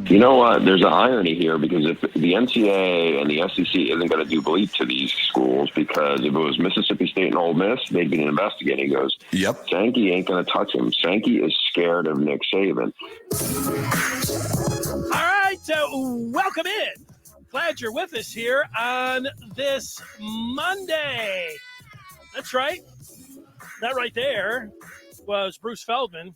You know what? There's an irony here because if the NCAA and the SEC isn't going to do bleep to these schools, because if it was Mississippi State and Ole Miss, they'd be investigating. He goes, yep. Sankey ain't going to touch him. Sankey is scared of Nick Saban. All right, welcome in. Glad you're with us here on this Monday. That's right. That right there was Bruce Feldman.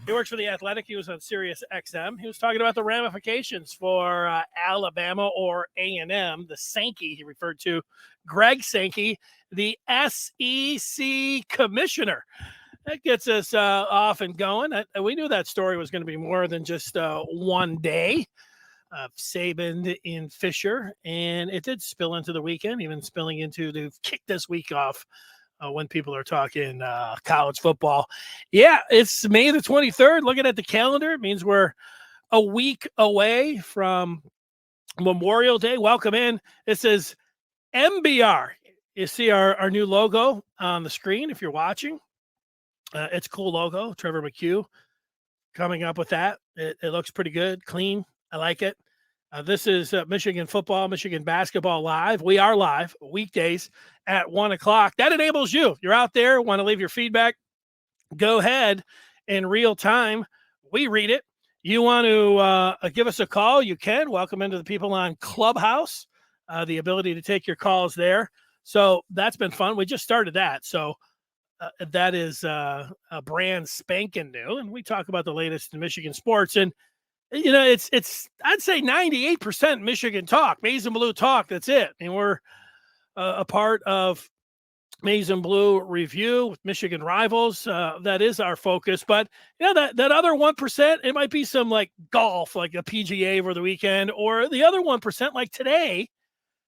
He works for The Athletic. He was on Sirius XM. He was talking about the ramifications for Alabama or A&M. The Sankey, he referred to Greg Sankey, the SEC commissioner. That gets us off and going. We knew that story was going to be more than just one day of Saban in Fisher, and it did spill into the weekend, even spilling into to kick this week off. When people are talking college football. Yeah, it's May the 23rd. Looking at the calendar, it means we're a week away from Memorial Day. Welcome in. This is MBR. You see our new logo on the screen if you're watching. It's a cool logo. Trevor McHugh coming up with that. It looks pretty good, clean. I like it. This is Michigan football, Michigan basketball live. We are live weekdays at 1 o'clock. That enables you. You're out there, want to leave your feedback, go ahead in real time. We read it. You want to give us a call, you can. Welcome into the people on Clubhouse, the ability to take your calls there. So that's been fun. We just started that. So that is a brand spanking new. And we talk about the latest in Michigan sports. And you know, it's I'd say 98% Michigan talk, Maize and Blue talk. That's it. And we're a part of Maize and Blue Review with Michigan Rivals. That is our focus. But you know, that other 1%, it might be some like golf, like a PGA over the weekend, or the other 1%, like today.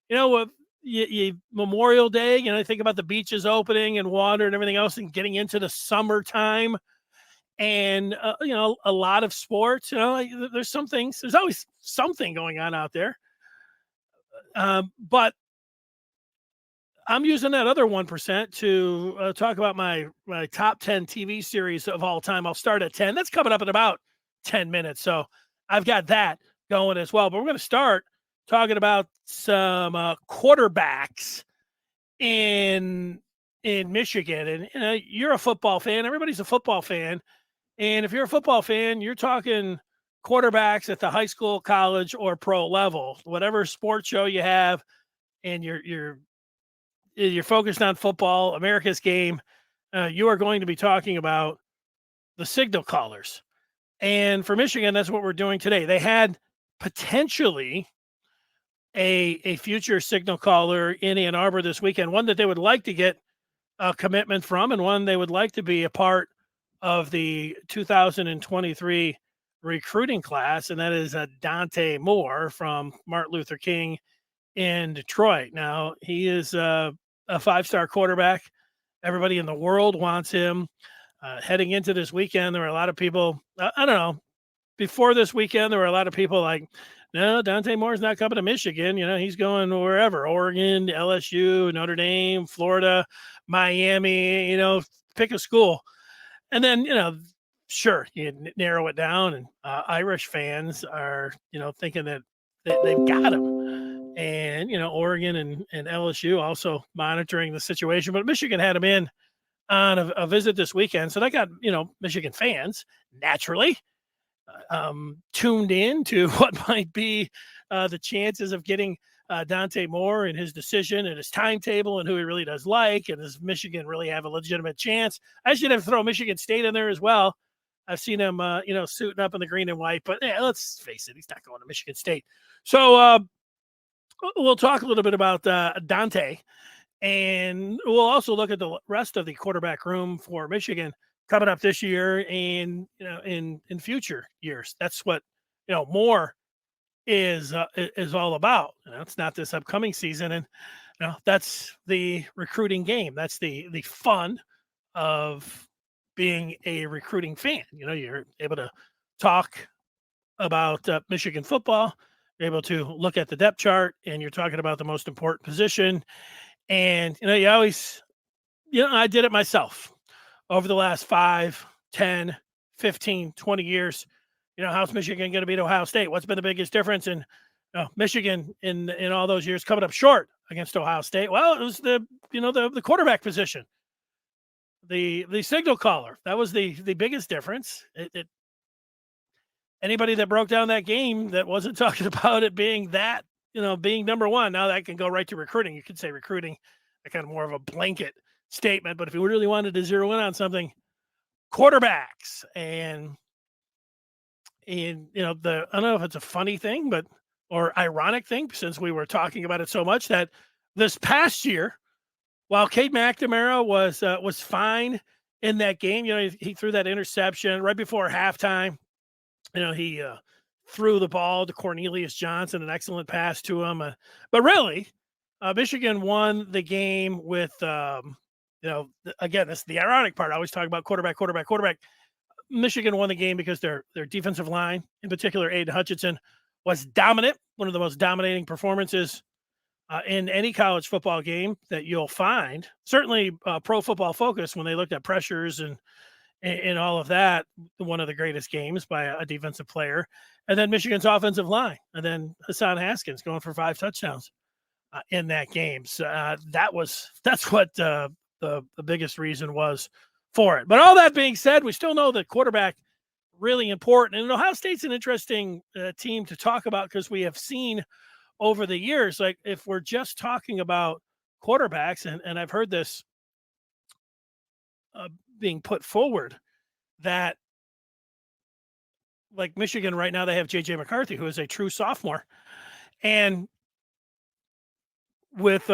You know, Memorial Day. You know, think about the beaches opening and water and everything else, and getting into the summertime. And, you know, a lot of sports, you know, there's some things, there's always something going on out there. But I'm using that other 1% to talk about my top 10 TV series of all time. I'll start at 10. That's coming up in about 10 minutes. So I've got that going as well. But we're going to start talking about some quarterbacks in Michigan. And, you know, you're a football fan. Everybody's a football fan. And if you're a football fan, you're talking quarterbacks at the high school, college, or pro level, whatever sports show you have, and you're focused on football, America's game. You are going to be talking about the signal callers. And for Michigan, that's what we're doing today. They had potentially a future signal caller in Ann Arbor this weekend, one that they would like to get a commitment from, and one they would like to be a part of the 2023 recruiting class, and that is Dante Moore from Martin Luther King in Detroit. Now, he is a five-star quarterback. Everybody in the world wants him. Heading into this weekend, there were a lot of people, I don't know, before this weekend, there were a lot of people like, no, Dante Moore's not coming to Michigan. You know, he's going wherever, Oregon, LSU, Notre Dame, Florida, Miami, you know, pick a school. And then, you know, sure, you narrow it down, and Irish fans are, you know, thinking that they've got him. And, you know, Oregon and LSU also monitoring the situation. But Michigan had him in on a visit this weekend. So that got, you know, Michigan fans naturally tuned in to what might be the chances of getting Dante Moore and his decision and his timetable and who he really does like, and does Michigan really have a legitimate chance? I should have thrown Michigan State in there as well. I've seen him, you know, suiting up in the green and white, but yeah, let's face it, he's not going to Michigan State. So we'll talk a little bit about Dante, and we'll also look at the rest of the quarterback room for Michigan coming up this year and, you know, in future years. That's what, you know, Moore is all about. You know, it's not this upcoming season, and you know, that's the recruiting game. That's the fun of being a recruiting fan. You know, you're able to talk about Michigan football. You're able to look at the depth chart, and you're talking about the most important position. And you know, you always, you know, I did it myself over the last 5, 10, 15, 20 years. how's Michigan going to beat Ohio State? What's been the biggest difference in Michigan in all those years coming up short against Ohio State? Well, it was the quarterback position, the signal caller. That was the biggest difference. Anybody that broke down that game that wasn't talking about it being that, being number one, now that can go right to recruiting. You could say recruiting, kind of more of a blanket statement, but if you really wanted to zero in on something, quarterbacks and I don't know if it's a funny thing, or ironic thing, since we were talking about it so much, that this past year, while Cade McNamara was fine in that game, he threw that interception right before halftime. He threw the ball to Cornelius Johnson, an excellent pass to him. But really, Michigan won the game with, again, this is the ironic part. I always talk about quarterback. Michigan won the game because their defensive line, in particular, Aiden Hutchinson, was dominant, one of the most dominating performances in any college football game that you'll find. Certainly Pro Football Focus, when they looked at pressures and all of that, one of the greatest games by a defensive player. And then Michigan's offensive line, and then Hassan Haskins going for 5 touchdowns in that game. So that's what the biggest reason was for it. But all that being said, we still know that quarterback really important. And Ohio State's an interesting team to talk about, because we have seen over the years, like if we're just talking about quarterbacks, and I've heard this being put forward, that like Michigan right now, they have J.J. McCarthy, who is a true sophomore. And with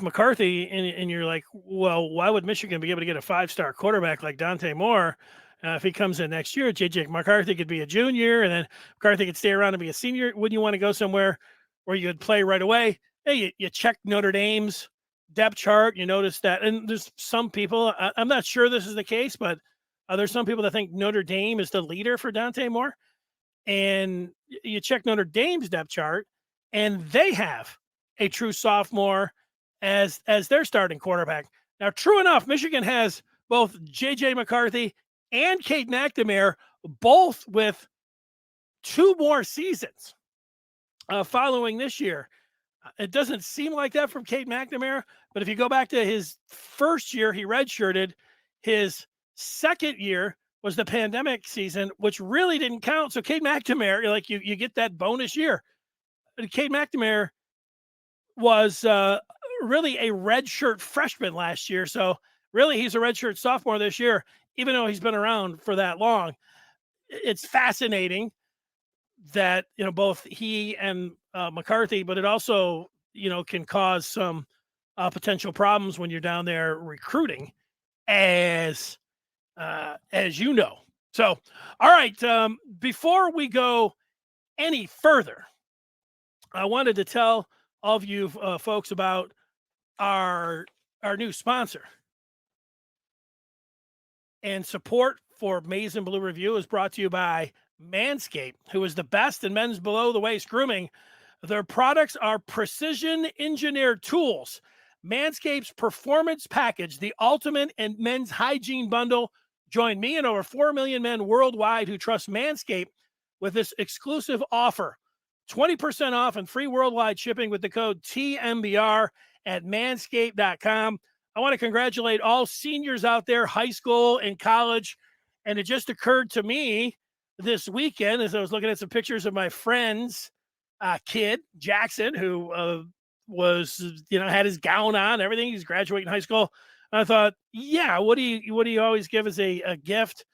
McCarthy, and you're like, well, why would Michigan be able to get a 5-star quarterback like Dante Moore if he comes in next year? J.J. McCarthy could be a junior, and then McCarthy could stay around and be a senior. Wouldn't you want to go somewhere where you would play right away? Hey, you check Notre Dame's depth chart. You notice that, and there's some people, I'm not sure this is the case, but there's some people that think Notre Dame is the leader for Dante Moore. And you check Notre Dame's depth chart, and they have a true sophomore as their starting quarterback. Now, true enough, Michigan has both J.J. McCarthy and Cade McNamara, both with 2 more seasons following this year. It doesn't seem like that from Cade McNamara, but if you go back to his first year, he redshirted. His second year was the pandemic season, which really didn't count. So Cade McNamara, like you get that bonus year. Cade McNamara was really a redshirt freshman last year. So really he's a redshirt sophomore this year, even though he's been around for that long. It's fascinating that, both he and McCarthy, but it also, can cause some potential problems when you're down there recruiting, as you know. So, all right, before we go any further, I wanted to tell all of you folks about our new sponsor. And support for Maize and Blue Review is brought to you by Manscaped, who is the best in men's below-the-waist grooming. Their products are precision-engineered tools. Manscaped's Performance Package, the ultimate in men's hygiene bundle. Join me and over 4 million men worldwide who trust Manscaped with this exclusive offer. 20% off and free worldwide shipping with the code TMBR at manscaped.com. I want to congratulate all seniors out there, high school and college. And it just occurred to me this weekend, as I was looking at some pictures of my friend's kid, Jackson, who was, had his gown on, everything. He's graduating high school. I thought, yeah, what do you always give as a gift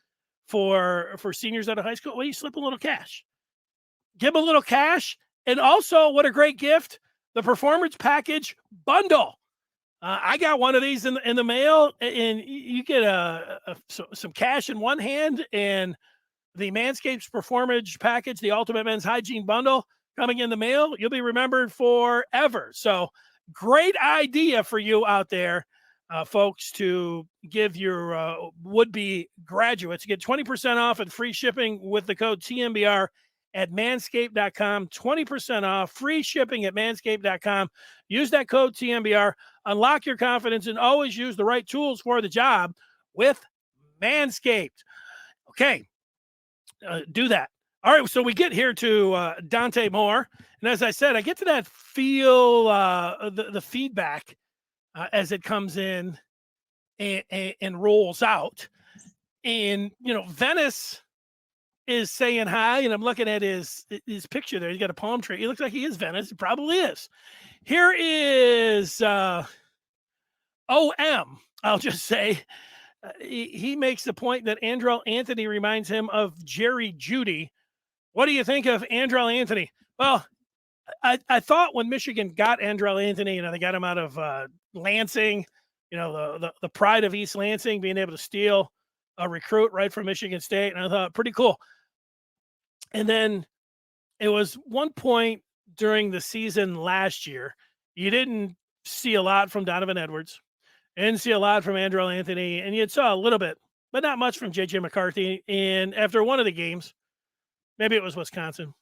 for seniors out of high school? Well, you slip a little cash. Give them a little cash. And also, what a great gift, the Performance Package Bundle. I got one of these in the mail, and you get some cash in one hand, and the Manscaped Performance Package, the Ultimate Men's Hygiene Bundle, coming in the mail. You'll be remembered forever. So, great idea for you out there, folks, to give your would-be graduates. Get 20% off and free shipping with the code TMBR at manscaped.com. 20% off, free shipping at manscaped.com. Use that code TMBR. Unlock your confidence and always use the right tools for the job with Manscaped. Okay, do that. All right, so we get here to Dante Moore, and as I said, I get to that feel, the feedback as it comes in and rolls out, and Venice is saying hi, and I'm looking at his picture there. He's got a palm tree. He looks like he is Venice. He probably is. Here is OM. I'll just say he makes the point that Andrel Anthony reminds him of Jerry Jeudy. What do you think of Andrel Anthony? Well, I thought when Michigan got Andrel Anthony, they got him out of Lansing, the pride of East Lansing, being able to steal a recruit right from Michigan State. And I thought, pretty cool. And then it was one point during the season last year, you didn't see a lot from Donovan Edwards, didn't see a lot from Andrel Anthony, and you saw a little bit, but not much from J.J. McCarthy. And after one of the games, maybe it was Wisconsin,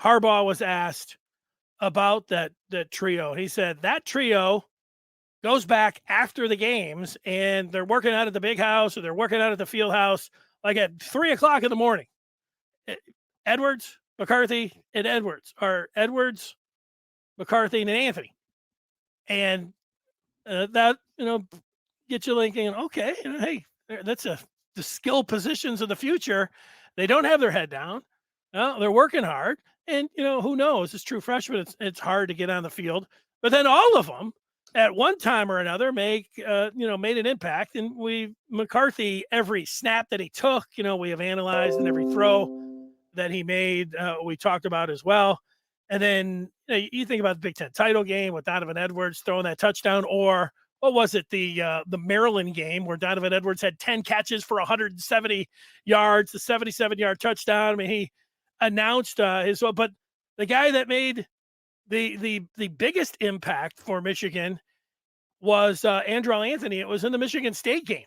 Harbaugh was asked about that trio. He said that trio goes back after the games, and they're working out at the big house or they're working out at the field house like at 3:00 in the morning. Edwards, McCarthy, and Edwards, or Edwards, McCarthy, and Anthony. And that, get you thinking, okay, hey, that's the skill positions of the future. They don't have their head down. No, they're working hard. And, who knows? It's true freshmen. It's hard to get on the field. But then all of them, at one time or another, made an impact. And McCarthy, every snap that he took, we have analyzed, and every throw that he made, we talked about as well. And then you think about the Big Ten title game with Donovan Edwards throwing that touchdown, or what was it, the Maryland game where Donovan Edwards had 10 catches for 170 yards, the 77-yard touchdown. I mean, he announced but the guy that made the biggest impact for Michigan was Andrel Anthony. It was in the Michigan State game.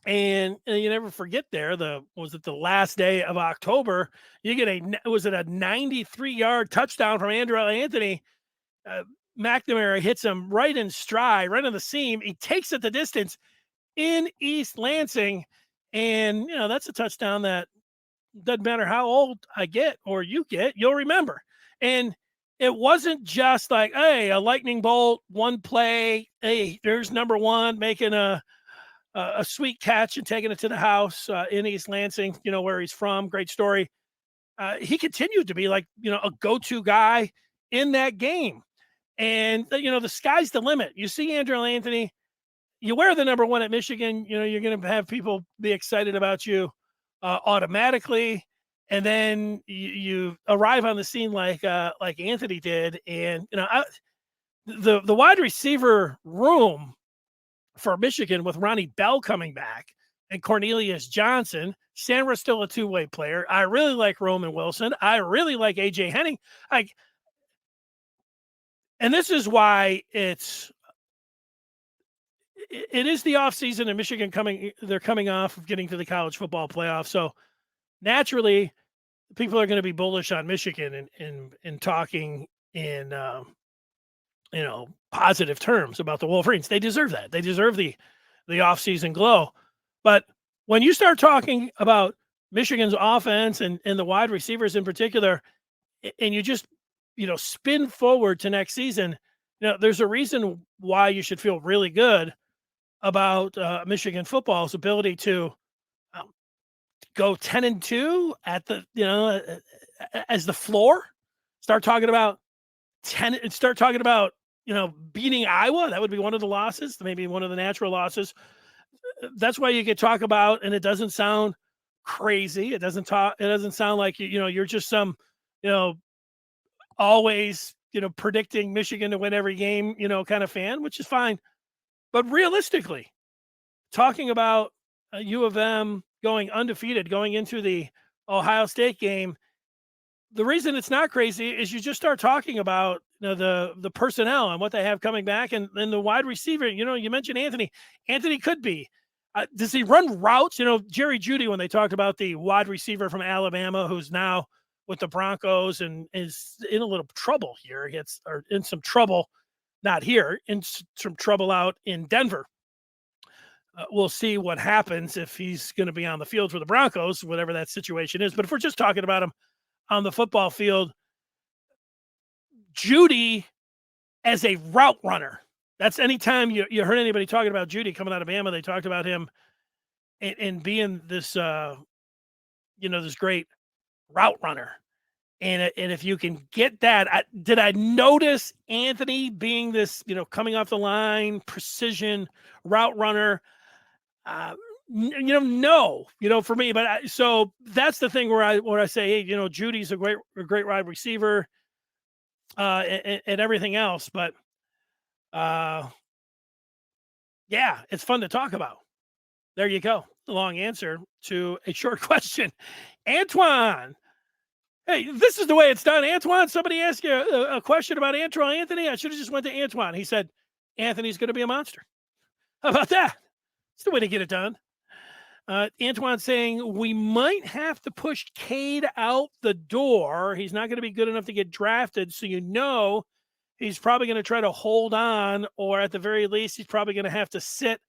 And you never forget there, the last day of October, you get a 93-yard touchdown from Andrel Anthony. McNamara hits him right in stride, right on the seam. He takes it the distance in East Lansing. And, that's a touchdown that doesn't matter how old I get or you get, you'll remember. And it wasn't just like, hey, a lightning bolt, one play. Hey, there's number one making a sweet catch and taking it to the house in East Lansing, where he's from. Great story. He continued to be like, a go-to guy in that game. And, the sky's the limit. You see Andrel Anthony, you wear the number one at Michigan, you're going to have people be excited about you automatically. And then you arrive on the scene like Anthony did. And, the wide receiver room for Michigan with Ronnie Bell coming back and Cornelius Johnson, Samra's still a two-way player. I really like Roman Wilson. I really like AJ Henning. And this is why it is the offseason in Michigan they're coming off of getting to the college football playoff. So naturally, people are going to be bullish on Michigan and talking in positive terms about the Wolverines. They deserve that. They deserve the offseason glow. But when you start talking about Michigan's offense and the wide receivers in particular, and you just spin forward to next season, there's a reason why you should feel really good about Michigan football's ability to go 10-2 at the as the floor. Start talking about beating Iowa. That would be one of the losses, maybe one of the natural losses. That's why you could talk about, and it doesn't sound crazy. It doesn't sound like you're just some always predicting Michigan to win every game kind of fan, which is fine. But realistically, talking about U of M going undefeated going into the Ohio State game, the reason it's not crazy is you just start talking about the personnel and what they have coming back, and the wide receiver. You mentioned Anthony. Anthony could be. Does he run routes? Jerry Jeudy, when they talked about the wide receiver from Alabama, who's now with the Broncos and is in a little trouble here. In some trouble, not here, in some trouble out in Denver. we'll see what happens if he's going to be on the field for the Broncos, whatever that situation is. But if we're just talking about him on the football field, Judy as a route runner. That's anytime you heard anybody talking about Judy coming out of Bama, they talked about him and being this, this great route runner. And if you can get that, did I notice Anthony being this, coming off the line, precision route runner? No, for me, but so that's the thing where I say, hey, Judy's a great wide receiver, and everything else, but yeah, it's fun to talk about. There you go. The long answer to a short question. Antoine. Hey, this is the way it's done. Antoine, somebody asked you a question about Antoine Anthony. I should have just went to Antoine. He said, Anthony's going to be a monster. How about that? It's the way to get it done. Antoine saying, we might have to push Cade out the door. He's not going to be good enough to get drafted. So, he's probably going to try to hold on, or at the very least, he's probably going to have to sit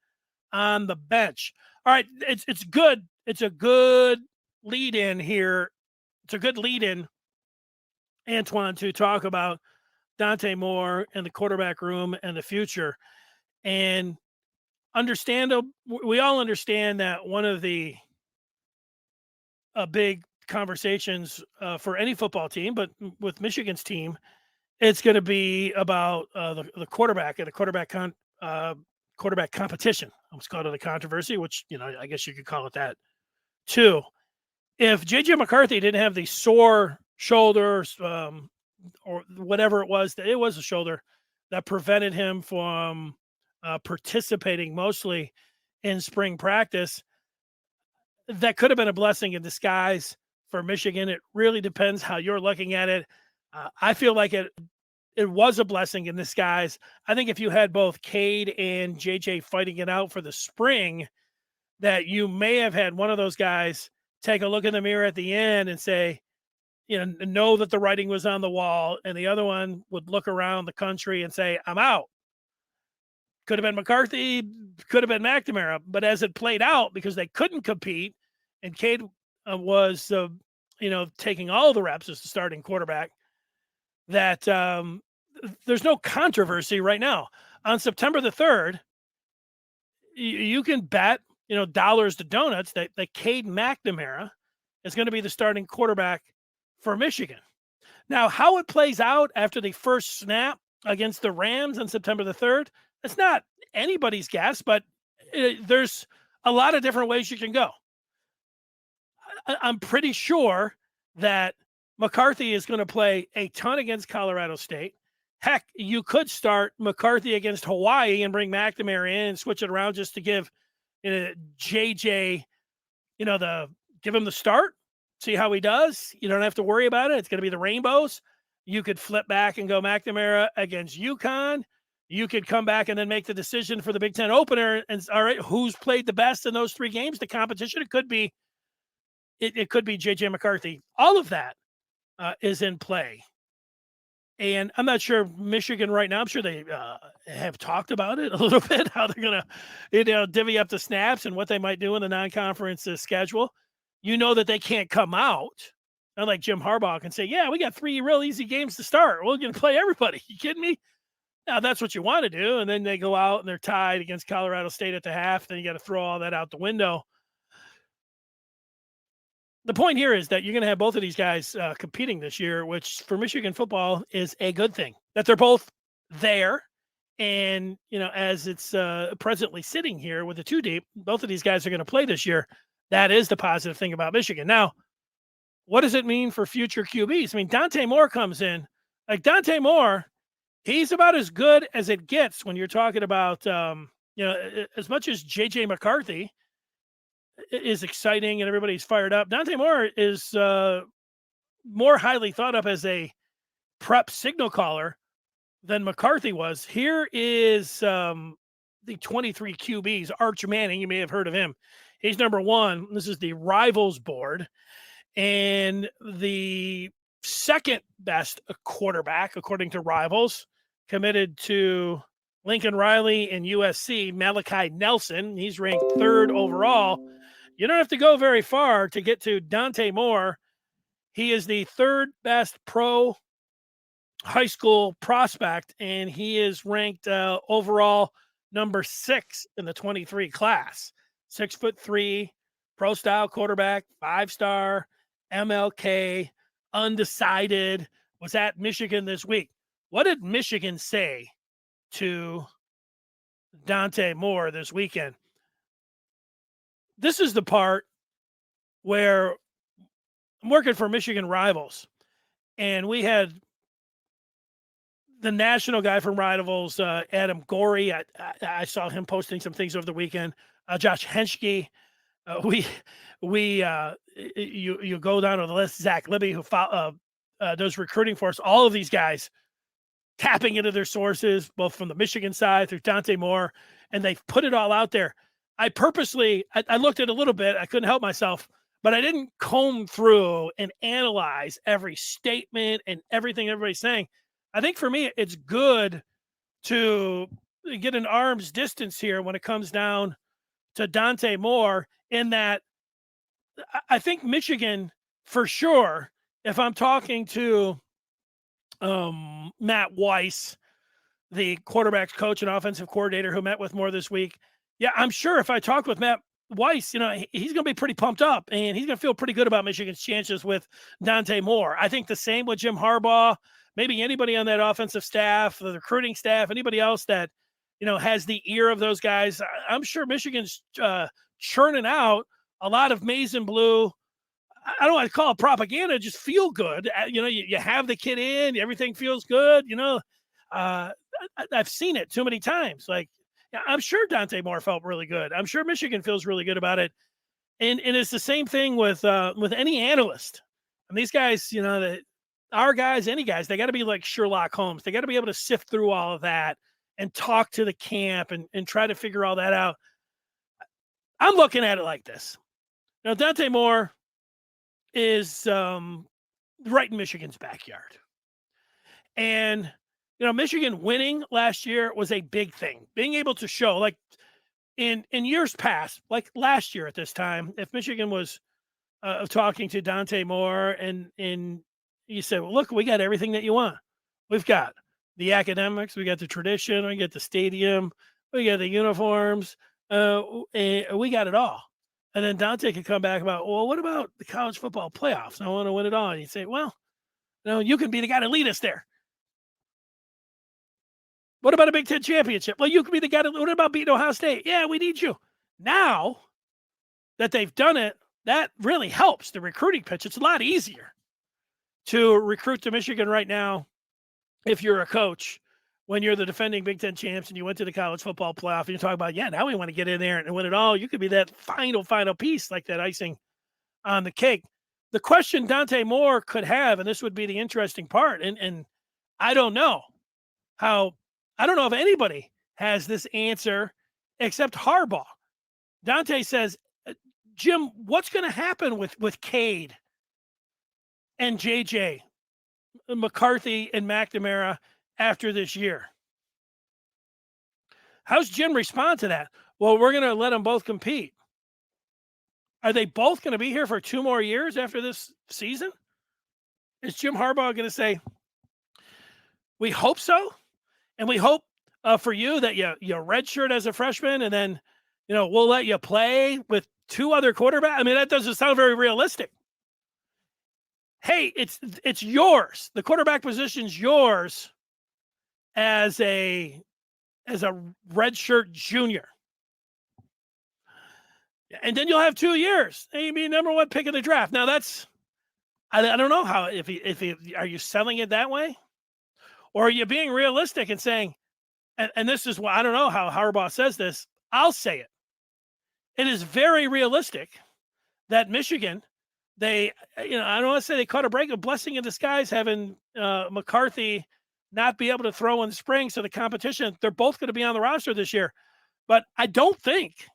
on the bench. All right. It's good. It's a good lead in here. It's a good lead in, Antoine, to talk about Dante Moore and the quarterback room and the future. And we all understand that one of the big conversations for any football team, but with Michigan's team, it's going to be about the quarterback and the quarterback competition. I almost called it a controversy, which, I guess you could call it that too. If J.J. McCarthy didn't have the sore shoulders or whatever it was a shoulder that prevented him from participating mostly in spring practice, that could have been a blessing in disguise for Michigan. It really depends how you're looking at it. I feel like it was a blessing in disguise. I think if you had both Cade and JJ fighting it out for the spring, that you may have had one of those guys take a look in the mirror at the end and say, know that the writing was on the wall, and the other one would look around the country and say, I'm out. Could have been McCarthy, could have been McNamara, but as it played out, because they couldn't compete, and Cade was, taking all the reps as the starting quarterback, that there's no controversy right now. On September the 3rd, you can bet, dollars to donuts that Cade McNamara is going to be the starting quarterback for Michigan. Now, how it plays out after the first snap against the Rams on September the 3rd, it's not anybody's guess, but there's a lot of different ways you can go. I'm pretty sure that McCarthy is going to play a ton against Colorado State. Heck, you could start McCarthy against Hawaii and bring McNamara in and switch it around just to give JJ, give him the start, see how he does. You don't have to worry about it. It's going to be the Rainbows. You could flip back and go McNamara against UConn. You could come back and then make the decision for the Big Ten opener. And all right, who's played the best in those three games? The competition. It could be JJ McCarthy. All of that is in play. And I'm not sure Michigan right now, I'm sure they have talked about it a little bit, how they're going to, divvy up the snaps and what they might do in the non-conference schedule. That they can't come out, not like Jim Harbaugh can say, yeah, we got 3 real easy games to start. We're going to play everybody. You kidding me? Now, that's what you want to do. And then they go out and they're tied against Colorado State at the half. Then you got to throw all that out the window. The point here is that you're going to have both of these guys competing this year, which for Michigan football is a good thing, that they're both there. And, as it's presently sitting here with the 2 deep, both of these guys are going to play this year. That is the positive thing about Michigan. Now, what does it mean for future QBs? I mean, Dante Moore comes in. Like Dante Moore, he's about as good as it gets when you're talking about, as much as J.J. McCarthy is exciting and everybody's fired up. Dante Moore is more highly thought of as a prep signal caller than McCarthy was. Here is the 23 QBs. Arch Manning, you may have heard of him. He's number 1. This is the Rivals board. And the second best quarterback, according to Rivals, committed to Lincoln Riley in USC, Malachi Nelson, he's ranked 3rd overall. You don't have to go very far to get to Dante Moore. He is the 3rd best pro high school prospect, and he is ranked overall number 6 in the 23 class. 6'3", pro style quarterback, 5-star, MLK, undecided, was at Michigan this week. What did Michigan say to Dante Moore this weekend? This is the part where I'm working for Michigan Rivals, and we had the national guy from Rivals, Adam Gorey. I saw him posting some things over the weekend. Josh Henschke. You go down to the list. Zach Libby, who does recruiting for us. All of these guys tapping into their sources, both from the Michigan side through Dante Moore, and they've put it all out there. I purposely, I looked at it a little bit. I couldn't help myself, but I didn't comb through and analyze every statement and everything everybody's saying. I think for me, it's good to get an arm's distance here when it comes down to Dante Moore, in that I think Michigan, for sure, if I'm talking to Matt Weiss, the quarterback's coach and offensive coordinator who met with Moore this week, yeah, I'm sure if I talk with Matt Weiss, he's going to be pretty pumped up, and he's going to feel pretty good about Michigan's chances with Dante Moore. I think the same with Jim Harbaugh, maybe anybody on that offensive staff, the recruiting staff, anybody else that, has the ear of those guys. I'm sure Michigan's churning out a lot of maize and blue. I don't want to call it propaganda, just feel good. You have the kid in, everything feels good. I've seen it too many times. Like, I'm sure Dante Moore felt really good. I'm sure Michigan feels really good about it. And it's the same thing with any analyst. And these guys, our guys, any guys, they got to be like Sherlock Holmes. They got to be able to sift through all of that and talk to the camp and try to figure all that out. I'm looking at it like this. Dante Moore is right in Michigan's backyard. And, Michigan winning last year was a big thing. Being able to show, like in years past, like last year at this time, if Michigan was talking to Dante Moore and you said, well, look, we got everything that you want. We've got the academics, we got the tradition, we got the stadium, we got the uniforms, and we got it all. And then Dante could come back about, well, what about the college football playoffs? I want to win it all. And you'd say, well, you can be the guy to lead us there. What about a Big Ten championship? Well, you can be the guy what about beating Ohio State? Yeah, we need you. Now that they've done it, that really helps the recruiting pitch. It's a lot easier to recruit to Michigan right now if you're a coach, when you're the defending Big Ten champs and you went to the college football playoff and you talk about, now we want to get in there and win it all. You could be that final piece, like that icing on the cake. The question Dante Moore could have, and this would be the interesting part, and I don't know if anybody has this answer except Harbaugh. Dante says, Jim, what's going to happen with Cade and JJ, McCarthy and McNamara after this year? How's Jim respond to that? Well, we're going to let them both compete. Are they both going to be here for 2 more years after this season? Is Jim Harbaugh going to say, we hope so, and we hope for you that you redshirt as a freshman, and then we'll let you play with 2 other quarterbacks? I mean, that doesn't sound very realistic. Hey, it's yours. The quarterback position's yours as a redshirt junior. And then you'll have 2 years. And you'll be number 1 pick of the draft. Now I don't know how, if are you selling it that way? Or are you being realistic and saying, and this is why I don't know how Harbaugh says this. I'll say it. It is very realistic that Michigan, I don't want to say they caught a break, a blessing in disguise, having McCarthy not be able to throw in the spring. So the competition, they're both going to be on the roster this year. But I don't think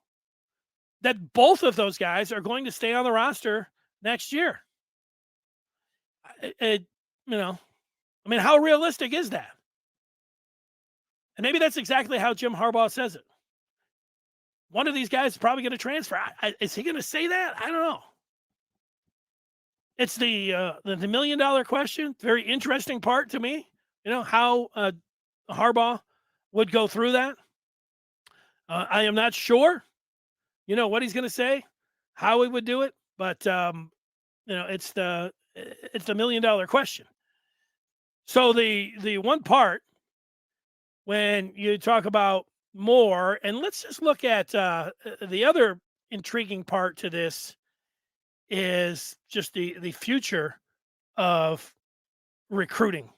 that both of those guys are going to stay on the roster next year. How realistic is that? And maybe that's exactly how Jim Harbaugh says it. One of these guys is probably going to transfer. Is he going to say that? I don't know. It's the $1 million question. Very interesting part to me. How Harbaugh would go through that. I am not sure. What he's going to say, how he would do it, but it's the $1 million question. So the one part when you talk about Moore, and let's just look at the other intriguing part to this is just the future of recruiting.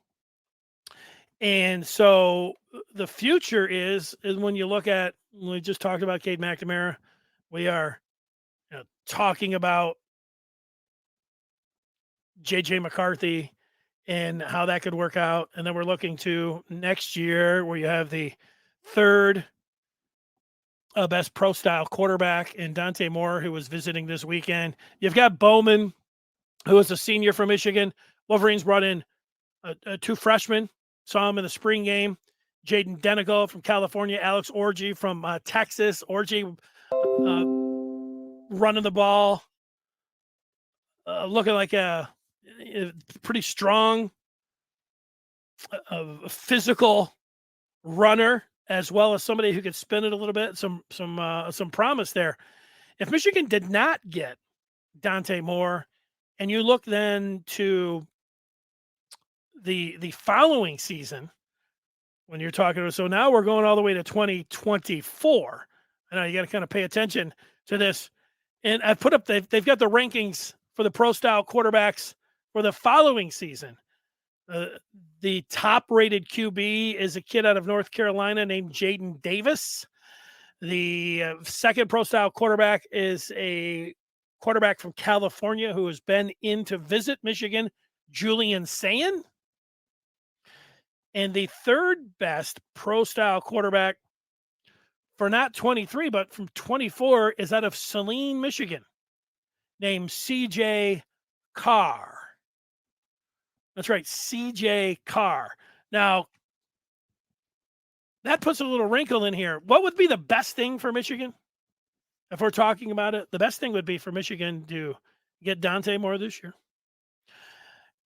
And so the future is when you look at, we just talked about Cade McNamara, we are talking about JJ McCarthy and how that could work out. And then we're looking to next year where you have the third best pro style quarterback in Dante Moore, who was visiting this weekend. You've got Bowman, who is a senior from Michigan. Wolverines brought in two freshmen, saw him in the spring game. Jaden Denico from California, Alex Orji from Texas. Orji running the ball, looking like a pretty strong, physical runner, as well as somebody who could spin it a little bit. Some promise there. If Michigan did not get Dante Moore, and you look then to the following season, when you're talking, so now we're going all the way to 2024. I know you got to kind of pay attention to this. And I've put up, they've got the rankings for the pro style quarterbacks for the following season. The top rated QB is a kid out of North Carolina named Jaden Davis. The second pro style quarterback is a quarterback from California who has been in to visit Michigan, Julian Sayin. And the third best pro style quarterback for not 23, but from 24 is out of Saline, Michigan, named CJ Carr. That's right, CJ Carr. Now, that puts a little wrinkle in here. What would be the best thing for Michigan? If we're talking about it, the best thing would be for Michigan to get Dante Moore this year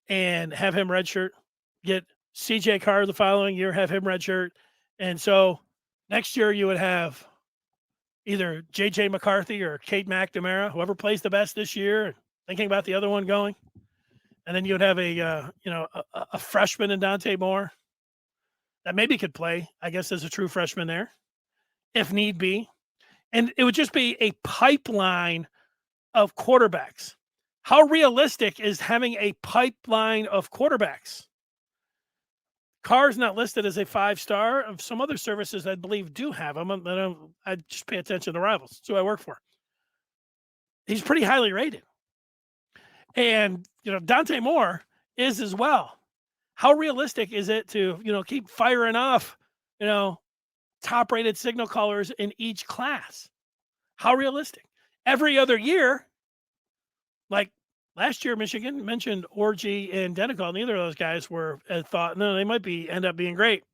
and have him redshirt, get CJ Carr the following year, have him redshirt. And so next year you would have either JJ McCarthy or Cade McNamara, whoever plays the best this year, thinking about the other one going. And then you would have a freshman in Dante Moore that maybe could play, I guess, as a true freshman there, if need be. And it would just be a pipeline of quarterbacks. How realistic is having a pipeline of quarterbacks? Carr's not listed as a 5-star. Some other services, I believe, do have him. I just pay attention to Rivals. That's who I work for. He's pretty highly rated. And, Dante Moore is as well. How realistic is it to, keep firing off, top-rated signal callers in each class? How realistic? Every other year, like last year, Michigan mentioned Orji and Denico. Neither of those guys thought, no, they might end up being great.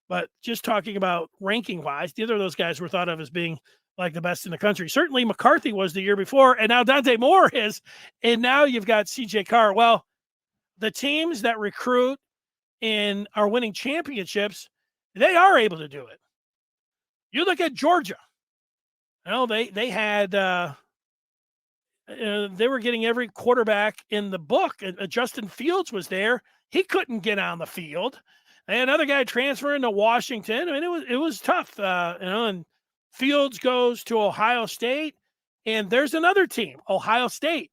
But just talking about ranking-wise, neither of those guys were thought of as being like the best in the country. Certainly McCarthy was the year before, and now Dante Moore is, and now you've got CJ Carr. Well, the teams that recruit and are winning championships, they are able to do it. You look at Georgia. They had they were getting every quarterback in the book. Justin Fields was there. He couldn't get on the field. They had another guy transferring to Washington. I mean, it was tough. And Fields goes to Ohio State, and there's another team, Ohio State.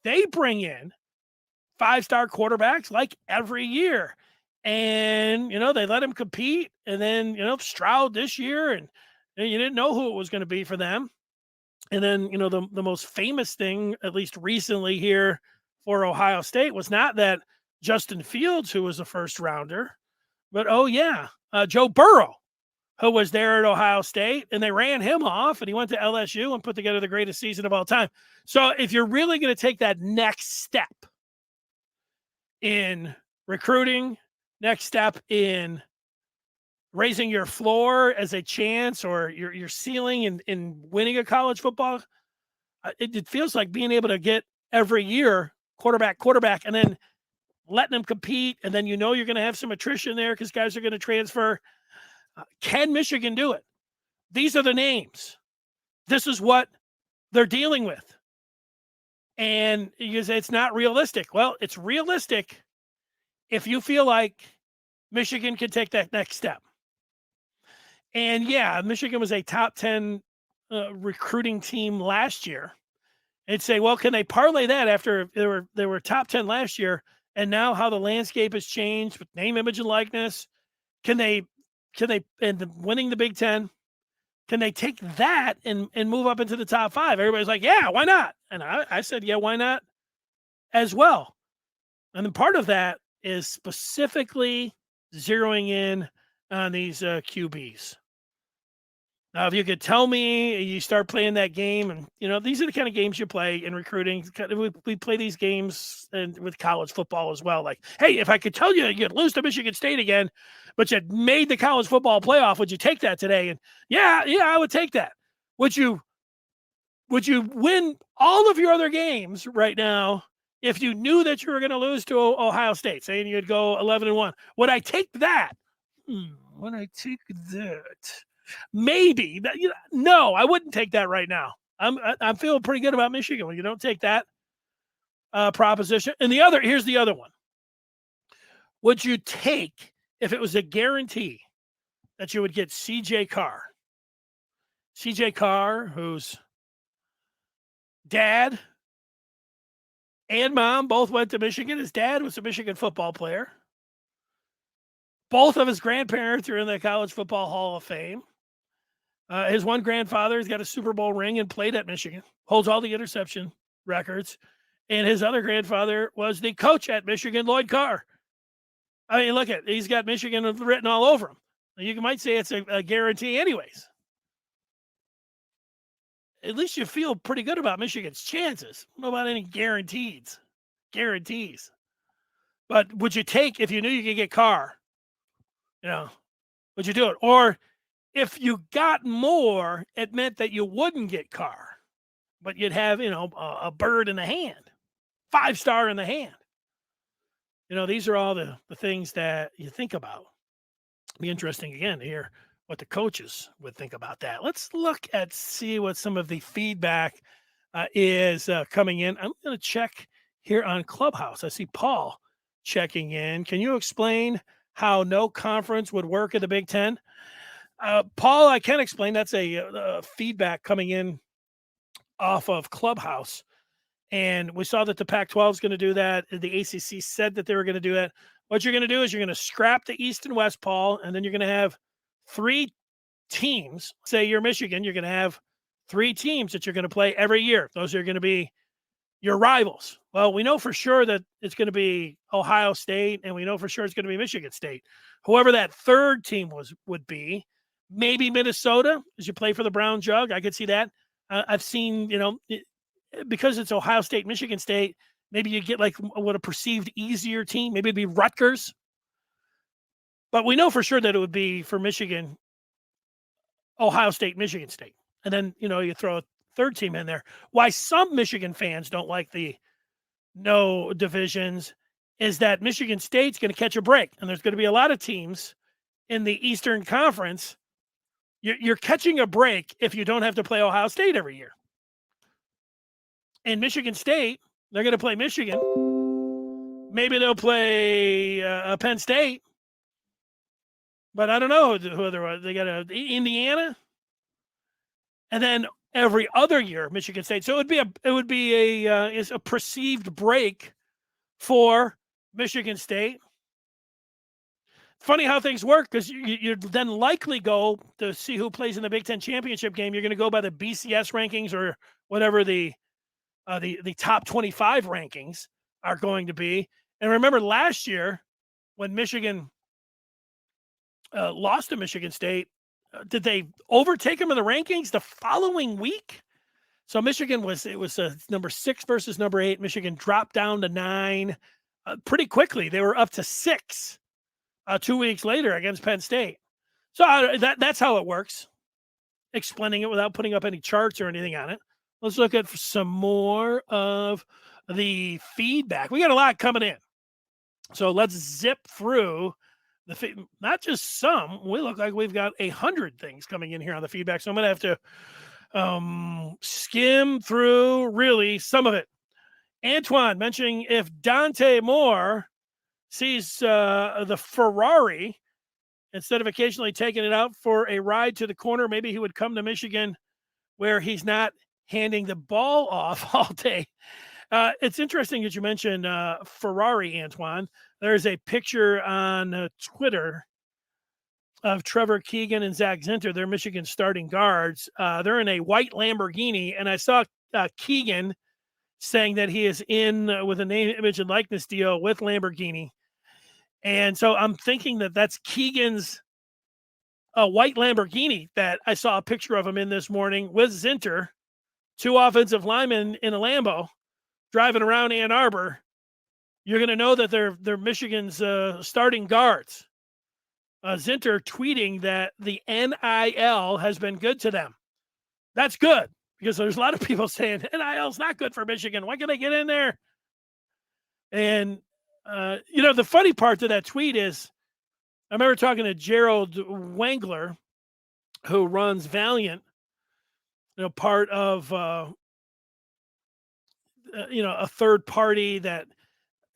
They bring in 5-star quarterbacks like every year. And, they let him compete. And then, Stroud this year, and you didn't know who it was going to be for them. And then, the most famous thing, at least recently here for Ohio State, was not that Justin Fields, who was a first rounder, but, Joe Burrow, who was there at Ohio State, and they ran him off, and he went to LSU and put together the greatest season of all time. So if you're really going to take that next step in recruiting, next step in raising your floor as a chance or your ceiling in winning a college football. It feels like being able to get every year quarterback, and then letting them compete, and then you're going to have some attrition there because guys are going to transfer. Can Michigan do it? These are the names. This is what they're dealing with. And you say it's not realistic. Well, it's realistic if you feel like Michigan can take that next step. And yeah, Michigan was a top 10 recruiting team last year. And say, well, can they parlay that after they were top 10 last year, and now how the landscape has changed with name, image, and likeness? Can they and winning the Big Ten? Can they take that and move up into the top 5? Everybody's like, yeah, why not? And I said, yeah, why not as well? And then part of that is specifically zeroing in on these QBs. Now, if you could tell me you start playing that game, and these are the kind of games you play in recruiting. We play these games and with college football as well. Like, hey, if I could tell you you'd lose to Michigan State again, but you made the college football playoff, would you take that today? And yeah, I would take that. Would you win all of your other games right now if you knew that you were going to lose to Ohio State, saying you'd go 11-1? Would I take that? Would I take that? Maybe. No, I wouldn't take that right now. I'm feeling pretty good about Michigan when you don't take that proposition. And here's the other one. Would you take, if it was a guarantee that you would get CJ Carr? CJ Carr, whose dad and mom both went to Michigan. His dad was a Michigan football player. Both of his grandparents are in the College Football Hall of Fame. His one grandfather's got a Super Bowl ring and played at Michigan, holds all the interception records. And his other grandfather was the coach at Michigan, Lloyd Carr. I mean, he's got Michigan written all over him. You might say it's a guarantee anyways. At least you feel pretty good about Michigan's chances. I don't know about any guarantees. But would you take, if you knew you could get Carr, would you do it? Or if you got more, it meant that you wouldn't get Carr, but you'd have, a bird in the hand, 5-star in the hand. These are all the things that you think about. It'd be interesting again to hear what the coaches would think about that. Let's see what some of the feedback is coming in. I'm going to check here on Clubhouse. I see Paul checking in. Can you explain how no conference would work in the Big Ten? Paul, I can explain. That's a feedback coming in off of Clubhouse. And we saw that the Pac-12 is going to do that. The ACC said that they were going to do that. What you're going to do is you're going to scrap the East and West, Paul, and then you're going to have 3 teams. Say you're Michigan, you're going to have 3 teams that you're going to play every year. Those are going to be your rivals. Well, we know for sure that it's going to be Ohio State, and we know for sure it's going to be Michigan State. Whoever that third team would be, maybe Minnesota, as you play for the Brown Jug. I could see that. I've seen, because it's Ohio State, Michigan State, maybe you get like what a perceived easier team. Maybe it'd be Rutgers. But we know for sure that it would be for Michigan, Ohio State, Michigan State. And then, you throw a third team in there. Why some Michigan fans don't like the no divisions is that Michigan State's going to catch a break. And there's going to be a lot of teams in the Eastern Conference. You're catching a break if you don't have to play Ohio State every year. And Michigan State, they're going to play Michigan. Maybe they'll play Penn State. But I don't know who they got Indiana. And then every other year, Michigan State. So it would be a perceived break for Michigan State. Funny how things work, because you then likely go to see who plays in the Big Ten championship game. You're going to go by the BCS rankings or whatever the top 25 rankings are going to be. And remember last year when Michigan lost to Michigan State, did they overtake them in the rankings the following week? So Michigan was number 6 versus number 8. Michigan dropped down to 9 pretty quickly. They were up to 6 2 weeks later against Penn State. So that's how it works. Explaining it without putting up any charts or anything on it. Let's look at some more of the feedback. We got a lot coming in. So let's zip through not just some. We look like we've got 100 things coming in here on the feedback. So I'm going to have to skim through really some of it. Antoine mentioning if Dante Moore sees the Ferrari, instead of occasionally taking it out for a ride to the corner, maybe he would come to Michigan where he's not handing the ball off all day. It's interesting that you mentioned Ferrari, Antoine. There's a picture on Twitter of Trevor Keegan and Zach Zinter. They're Michigan starting guards. They're in a white Lamborghini, and I saw Keegan saying that he is in with a name, image, and likeness deal with Lamborghini. And so I'm thinking that that's Keegan's white Lamborghini that I saw a picture of him in this morning with Zinter, 2 offensive linemen in a Lambo driving around Ann Arbor. You're going to know that they're Michigan's starting guards. Zinter tweeting that the NIL has been good to them. That's good, because there's a lot of people saying NIL is not good for Michigan. Why can they get in there? And, the funny part to that tweet is, I remember talking to Gerald Wangler, who runs Valiant, part of, a third party that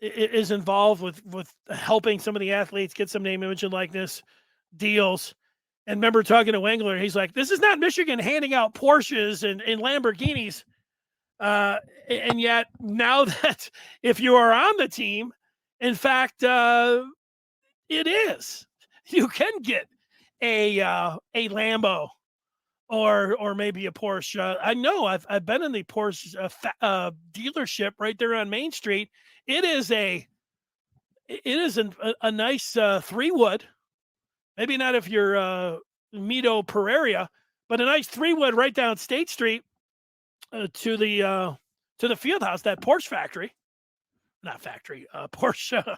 is involved with helping some of the athletes get some name, image, and likeness deals. And remember talking to Wangler, he's like, this is not Michigan handing out Porsches and Lamborghinis. And yet now that if you are on the team, in fact, it is. You can get a Lambo or maybe a Porsche. I know I've been in the Porsche dealership right there on Main Street. It is a nice 3-wood. Maybe not if you're Mito Pereira, but a nice 3-wood right down State Street to the field house, that Porsche factory. Not factory, Porsche.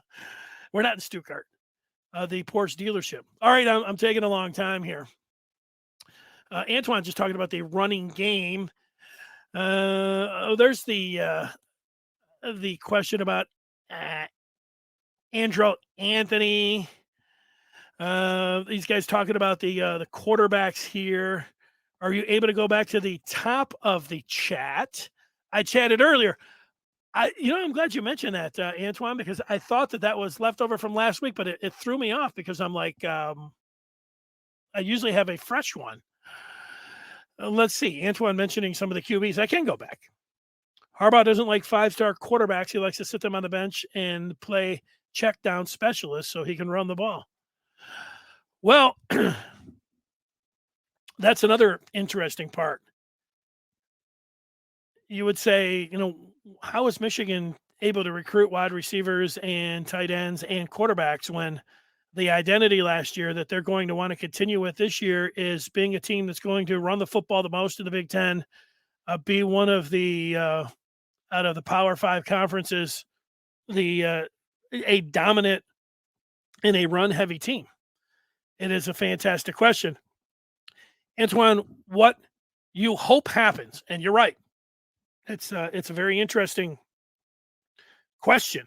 We're not in Stuttgart. The Porsche dealership. All right, I'm taking a long time here. Antoine just talking about the running game. There's the question about Andrew Anthony. These guys talking about the quarterbacks here. Are you able to go back to the top of the chat? I chatted earlier. I'm glad you mentioned that, Antoine, because I thought that was left over from last week, but it threw me off because I'm like, I usually have a fresh one. Let's see. Antoine mentioning some of the QBs. I can go back. Harbaugh doesn't like 5-star quarterbacks. He likes to sit them on the bench and play check down specialist so he can run the ball. Well, that's another interesting part. You would say, how is Michigan able to recruit wide receivers and tight ends and quarterbacks when the identity last year that they're going to want to continue with this year is being a team that's going to run the football the most in the Big Ten, be one of the out of the Power 5 conferences, a dominant and a run-heavy team? It is a fantastic question. Antoine, what you hope happens, and you're right, it's a very interesting question.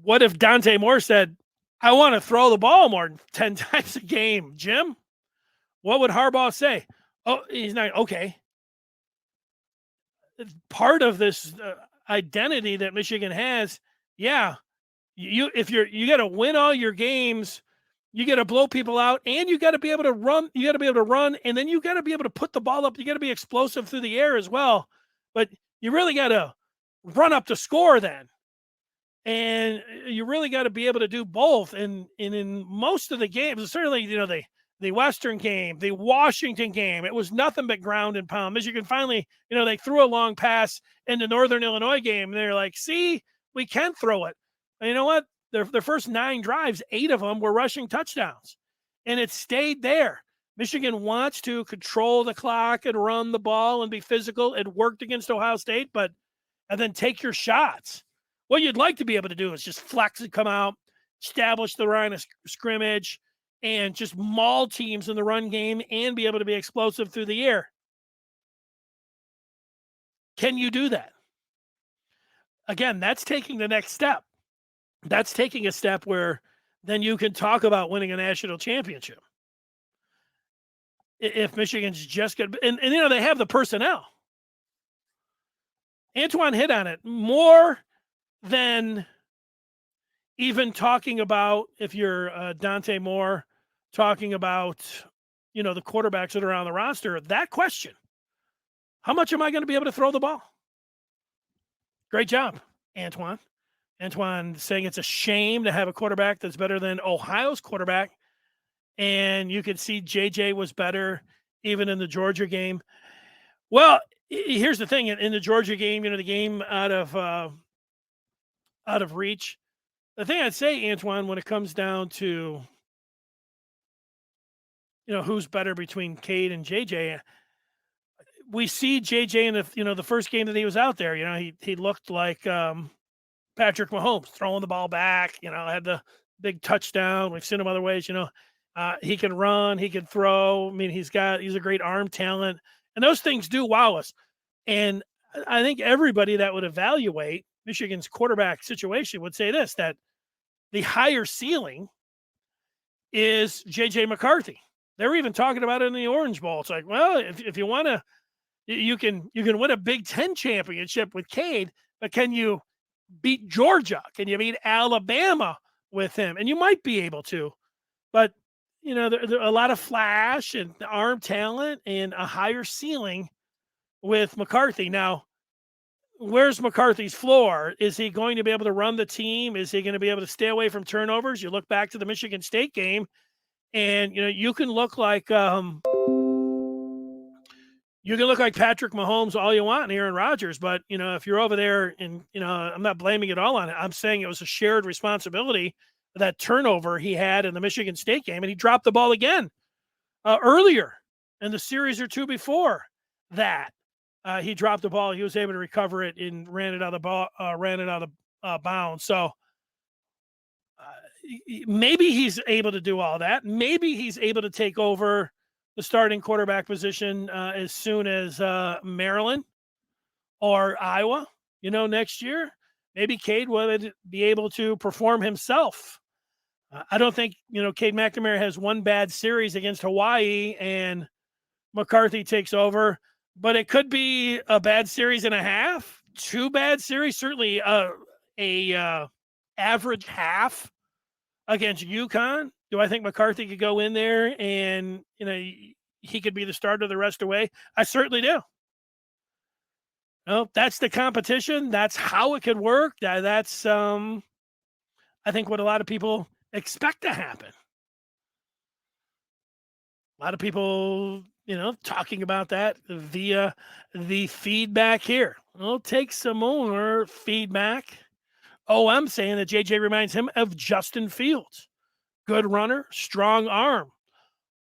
What if Dante Moore said, I want to throw the ball more than 10 times a game, Jim? What would Harbaugh say? Oh, he's not okay. Part of this identity that Michigan has, yeah, you got to win all your games, you got to blow people out, and you got to be able to run. You got to be able to run, and then you got to be able to put the ball up. You got to be explosive through the air as well. But you really got to run up to score then. And you really got to be able to do both. And in most of the games, certainly, the Western game, the Washington game, it was nothing but ground and pound. Michigan finally, they threw a long pass in the Northern Illinois game. And they're like, see, we can throw it. And you know what? Their first 9 drives, 8 of them were rushing touchdowns. And it stayed there. Michigan wants to control the clock and run the ball and be physical. It worked against Ohio State, and then take your shots. What you'd like to be able to do is just flex and come out, establish the line of scrimmage, and just maul teams in the run game and be able to be explosive through the air. Can you do that? Again, that's taking the next step. That's taking a step where then you can talk about winning a national championship. If Michigan's just good, and they have the personnel. Antoine hit on it more than even talking about, if you're Dante Moore, talking about, the quarterbacks that are on the roster, that question, how much am I going to be able to throw the ball? Great job, Antoine. Antoine saying it's a shame to have a quarterback that's better than Ohio's quarterback. And you could see JJ was better even in the Georgia game. Well, here's the thing. In the Georgia game, the game out of reach. The thing I'd say, Antoine, when it comes down to, who's better between Cade and JJ, we see JJ in the first game that he was out there. He looked like Patrick Mahomes throwing the ball back. Had the big touchdown. We've seen him other ways. He can run, he can throw. I mean, he's a great arm talent, and those things do wow us. And I think everybody that would evaluate Michigan's quarterback situation would say this, that the higher ceiling is JJ McCarthy. They're even talking about it in the Orange Bowl. It's like, well, if you want to, you can win a Big Ten championship with Cade, but can you beat Georgia? Can you beat Alabama with him? And you might be able to, but there's a lot of flash and arm talent and a higher ceiling with McCarthy. Now, where's McCarthy's floor? Is he going to be able to run the team? Is he going to be able to stay away from turnovers? You look back to the Michigan State game, and you can look like Patrick Mahomes all you want and Aaron Rodgers, but if you're over there, and I'm not blaming it all on it. I'm saying it was a shared responsibility. That turnover he had in the Michigan State game, and he dropped the ball again earlier in the series or two before that. He dropped the ball. He was able to recover it and ran it out of bounds. So maybe he's able to do all that. Maybe he's able to take over the starting quarterback position as soon as Maryland or Iowa, next year. Maybe Cade would be able to perform himself. I don't think, Cade McNamara has one bad series against Hawaii and McCarthy takes over, but it could be a bad series and a half, two bad series, certainly a average half against UConn. Do I think McCarthy could go in there and, he could be the starter the rest of the way? I certainly do. That's the competition. That's how it could work. That's, I think, what a lot of people expect to happen. A lot of people, talking about that via the feedback here. We'll take some more feedback. I'm saying that JJ reminds him of Justin Fields. Good runner, strong arm.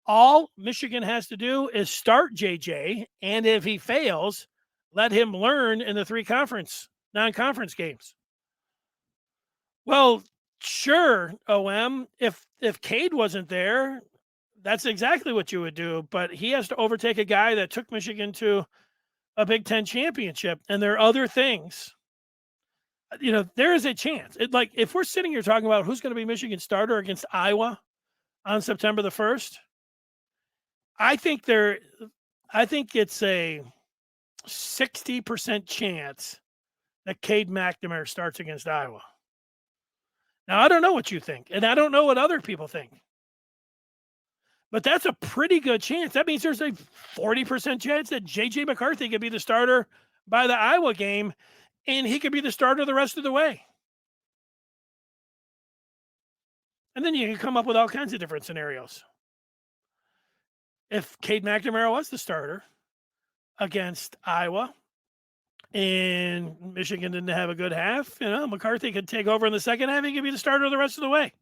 All Michigan has to do is start JJ, and if he fails, let him learn in the 3 non-conference games. Well, sure, OM. If Cade wasn't there, that's exactly what you would do. But he has to overtake a guy that took Michigan to a Big Ten championship, and there are other things. There is a chance. If we're sitting here talking about who's going to be Michigan's starter against Iowa on September the 1st, I think it's a 60% chance that Cade McNamara starts against Iowa. Now, I don't know what you think, and I don't know what other people think. But that's a pretty good chance. That means there's a 40% chance that J.J. McCarthy could be the starter by the Iowa game, and he could be the starter the rest of the way. And then you can come up with all kinds of different scenarios. If Cade McNamara was the starter against Iowa and Michigan didn't have a good half, McCarthy could take over in the second half. He could be the starter the rest of the way.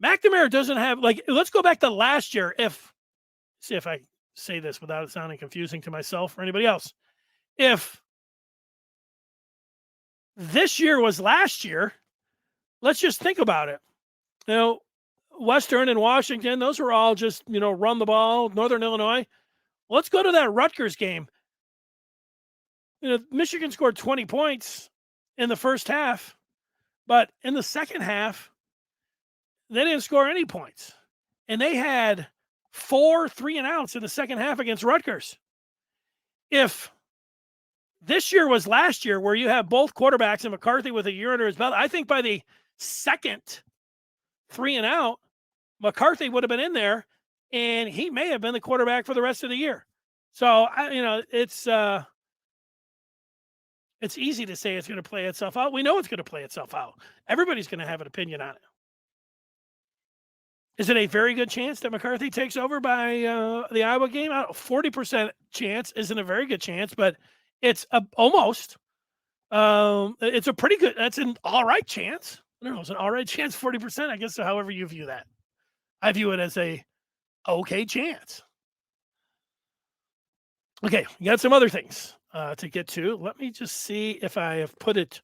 McNamara doesn't have, let's go back to last year. See if I say this without it sounding confusing to myself or anybody else. If this year was last year, let's just think about it. You know, Western and Washington, those were all just, run the ball. Northern Illinois. Let's go to that Rutgers game. Michigan scored 20 points in the first half, but in the second half, they didn't score any points. And they had 4 3-and-outs in the second half against Rutgers. If this year was last year where you have both quarterbacks and McCarthy with a year under his belt, I think by the second 3-and-out, McCarthy would have been in there, and he may have been the quarterback for the rest of the year. So, it's easy to say it's going to play itself out. We know it's going to play itself out. Everybody's going to have an opinion on it. Is it a very good chance that McCarthy takes over by the Iowa game? 40% chance isn't a very good chance, but it's almost. It's a pretty good. That's an all right chance. I don't know. It's an all right chance. 40%. I guess so. However you view that, I view it as a okay chance. Okay, we got some other things to get to. Let me just see if I have put it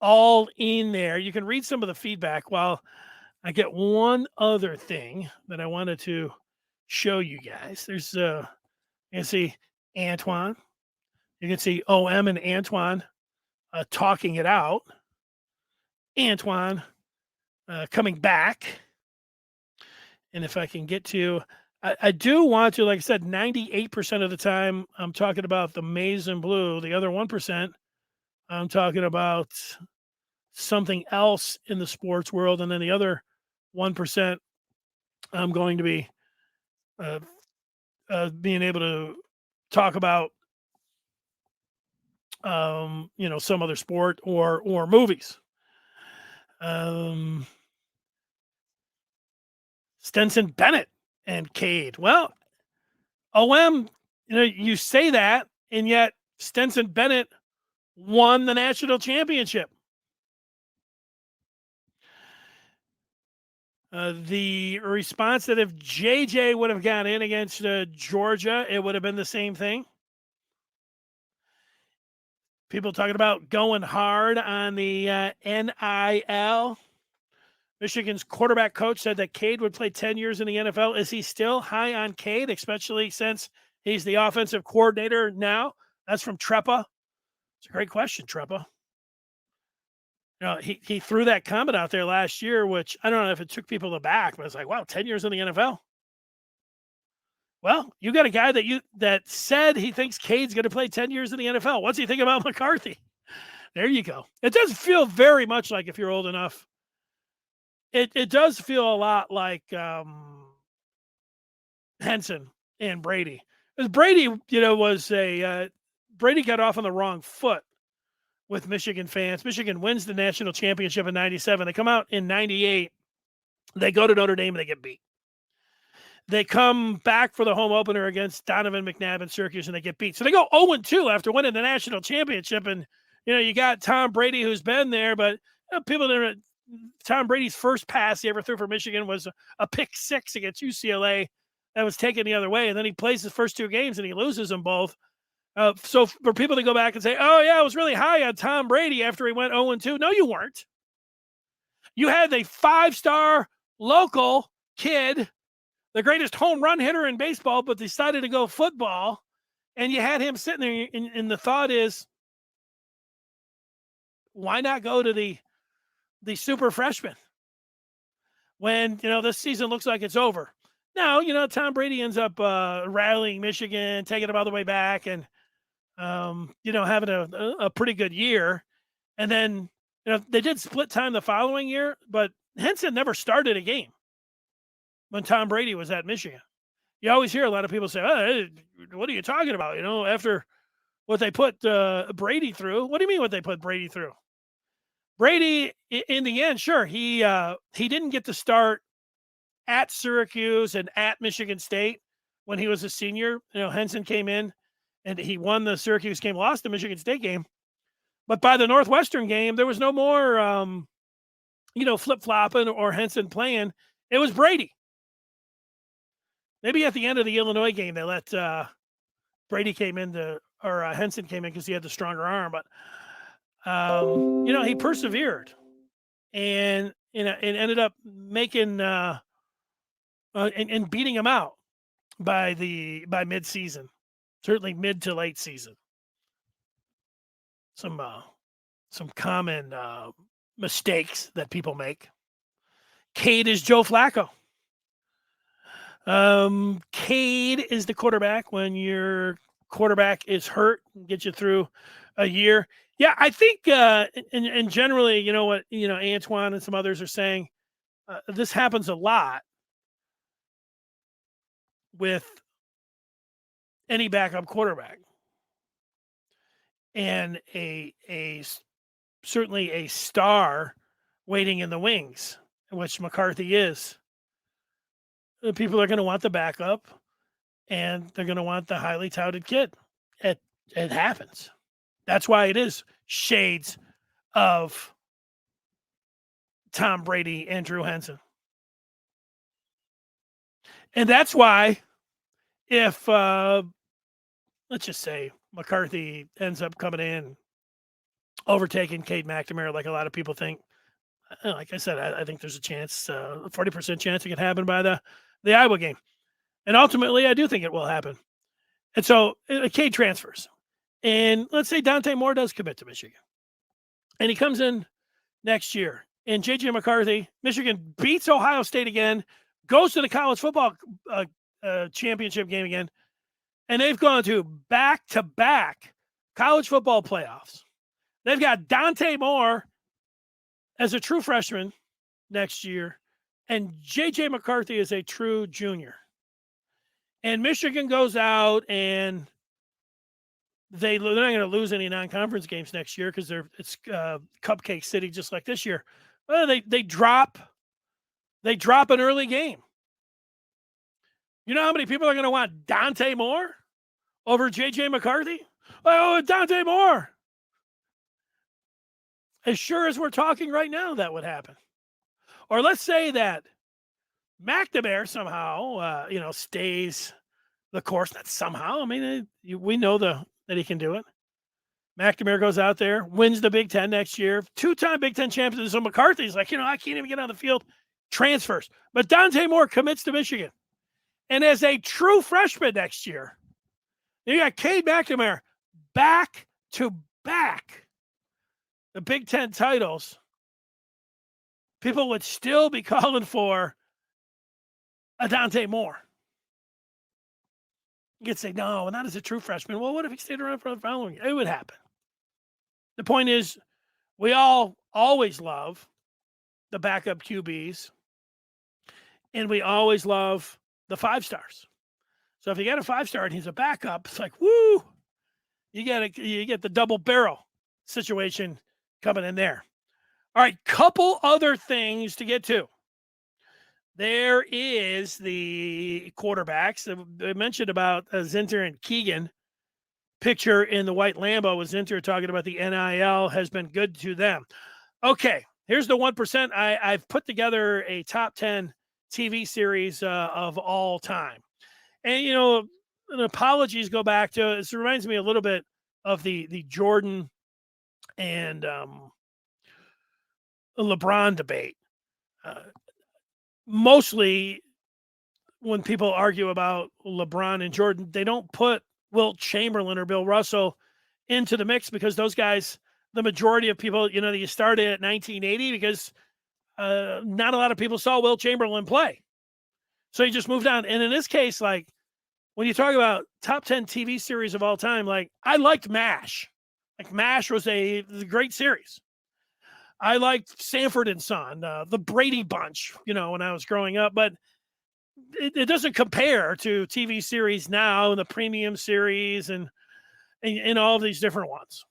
all in there. You can read some of the feedback while I get one other thing that I wanted to show you guys. There's you can see Antoine. You can see OM and Antoine talking it out. Antoine coming back. And if I can get to, I do want to, like I said, 98% of the time, I'm talking about the maize and blue. The other 1%, I'm talking about something else in the sports world. And then the other 1%, I'm going to be being able to talk about, some other sport or movies. Stenson Bennett and Cade. Well, OM, you say that, and yet Stenson Bennett won the national championship. The response that if JJ would have got in against Georgia, it would have been the same thing. People talking about going hard on the NIL. Michigan's quarterback coach said that Cade would play 10 years in the NFL. Is he still high on Cade, especially since he's the offensive coordinator now? That's from Trepa. It's a great question, Trepa. He threw that comment out there last year, which I don't know if it took people aback, but it's like, wow, 10 years in the NFL. Well, you got a guy that said he thinks Cade's going to play 10 years in the NFL. What's he think about McCarthy? There you go. It does feel very much like, if you're old enough, it does feel a lot like Henson and Brady. Because Brady, Brady got off on the wrong foot with Michigan fans. Michigan wins the national championship in 97. They come out in 98. They go to Notre Dame and they get beat. They come back for the home opener against Donovan McNabb and Syracuse and they get beat. So they go 0-2 after winning the national championship. And, you got Tom Brady who's been there, but people that Tom Brady's first pass he ever threw for Michigan was a pick 6 against UCLA that was taken the other way. And then he plays his first 2 games and he loses them both. So for people to go back and say, oh, yeah, I was really high on Tom Brady after he went 0-2. No, you weren't. You had a 5-star local kid, the greatest home run hitter in baseball, but decided to go football. And you had him sitting there. And the thought is, why not go to the super freshman when, this season looks like it's over? Now, Tom Brady ends up rallying Michigan, taking them all the way back and, having a pretty good year. And then, they did split time the following year, but Henson never started a game when Tom Brady was at Michigan. You always hear a lot of people say, oh, what are you talking about? After what they put Brady through. What do you mean what they put Brady through? Brady, in the end, sure, he didn't get to start at Syracuse and at Michigan State when he was a senior. Henson came in and he won the Syracuse game, lost the Michigan State game. But by the Northwestern game, there was no more, flip-flopping or Henson playing. It was Brady. Maybe at the end of the Illinois game, they let Henson came in because he had the stronger arm. But, he persevered. And and ended up making and beating them out by mid-season, certainly mid to late season. Some common mistakes that people make. Cade is Joe Flacco. Cade is the quarterback when your quarterback is hurt and get you through a year. Yeah, I think, and generally, you know what, Antoine and some others are saying, this happens a lot with any backup quarterback, and certainly a star waiting in the wings, which McCarthy is. People are going to want the backup, and they're going to want the highly touted kid. It happens. That's why it is shades of Tom Brady and Drew Henson. And that's why if, let's just say, McCarthy ends up coming in, overtaking Cade McNamara like a lot of people think, like I said, I think there's a chance, 40% chance it could happen by the Iowa game. And ultimately, I do think it will happen. And so Cade transfers. And let's say Dante Moore does commit to Michigan. And he comes in next year. And J.J. McCarthy, Michigan beats Ohio State again, goes to the college football championship game again. And they've gone to back-to-back college football playoffs. They've got Dante Moore as a true freshman next year, and J.J. McCarthy is a true junior. And Michigan goes out, and they're not going to lose any non-conference games next year because it's Cupcake City just like this year. Well, they drop an early game. You know how many people are going to want Dante Moore over J.J. McCarthy? Oh, Dante Moore. As sure as we're talking right now, that would happen. Or let's say that McNamara somehow, stays the course. Not somehow. I mean, we know that he can do it. McNamara goes out there, wins the Big Ten next year, 2-time Big Ten champion. So McCarthy's like, I can't even get on the field. Transfers. But Dante Moore commits to Michigan. And as a true freshman next year, you got Cade McNamara back to back the Big Ten titles. People would still be calling for a Dante Moore. You could say, no, not as a true freshman. Well, what if he stayed around for the following year? It would happen. The point is, we all always love the backup QBs, and we always love the 5-stars. So if you got a 5-star and he's a backup, it's like, woo! You get the double barrel situation coming in there. All right, couple other things to get to. There is the quarterbacks. I mentioned about Zinter and Keegan. Picture in the white Lambo with Zinter talking about the NIL has been good to them. Okay, here's the 1%. I've put together a top 10 TV series of all time. And, apologies go back to, this reminds me a little bit of the Jordan and LeBron debate. Mostly when people argue about LeBron and Jordan, they don't put Wilt Chamberlain or Bill Russell into the mix because those guys, the majority of people, you started at 1980 because not a lot of people saw Wilt Chamberlain play. So you just moved on. And in this case, like when you talk about top 10 TV series of all time, like I liked MASH. Like MASH was a great series. I liked Sanford and Son, the Brady Bunch, when I was growing up, but it doesn't compare to TV series now and the premium series and all of these different ones.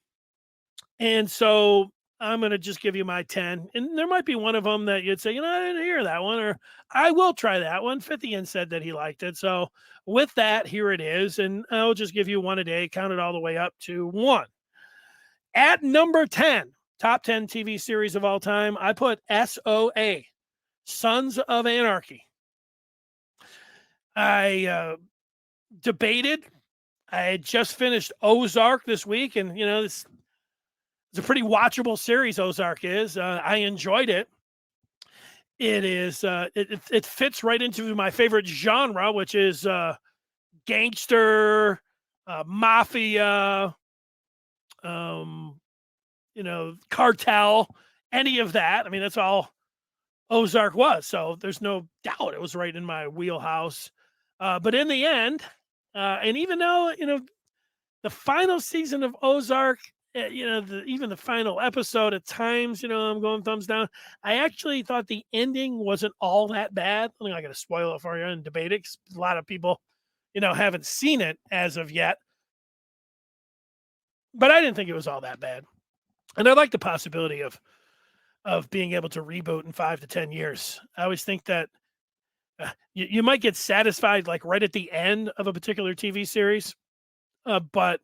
And so I'm going to just give you my 10. And there might be one of them that you'd say, I didn't hear that one, or I will try that one. Fithian said that he liked it. So with that, here it is. And I'll just give you one a day, count it all the way up to 1. At number 10, top 10 TV series of all time, I put SOA, Sons of Anarchy. I debated. I had just finished Ozark this week, and, it's a pretty watchable series, Ozark is. I enjoyed it. It is. It fits right into my favorite genre, which is gangster, mafia, cartel, any of that. I mean, that's all Ozark was. So there's no doubt it was right in my wheelhouse. But in the end, and even though, the final season of Ozark, even the final episode at times, I'm going thumbs down. I actually thought the ending wasn't all that bad. I'm not going to spoil it for you and debate it, 'cause a lot of people, haven't seen it as of yet. But I didn't think it was all that bad. And I like the possibility of being able to reboot in 5 to 10 years. I always think that you might get satisfied like right at the end of a particular TV series, but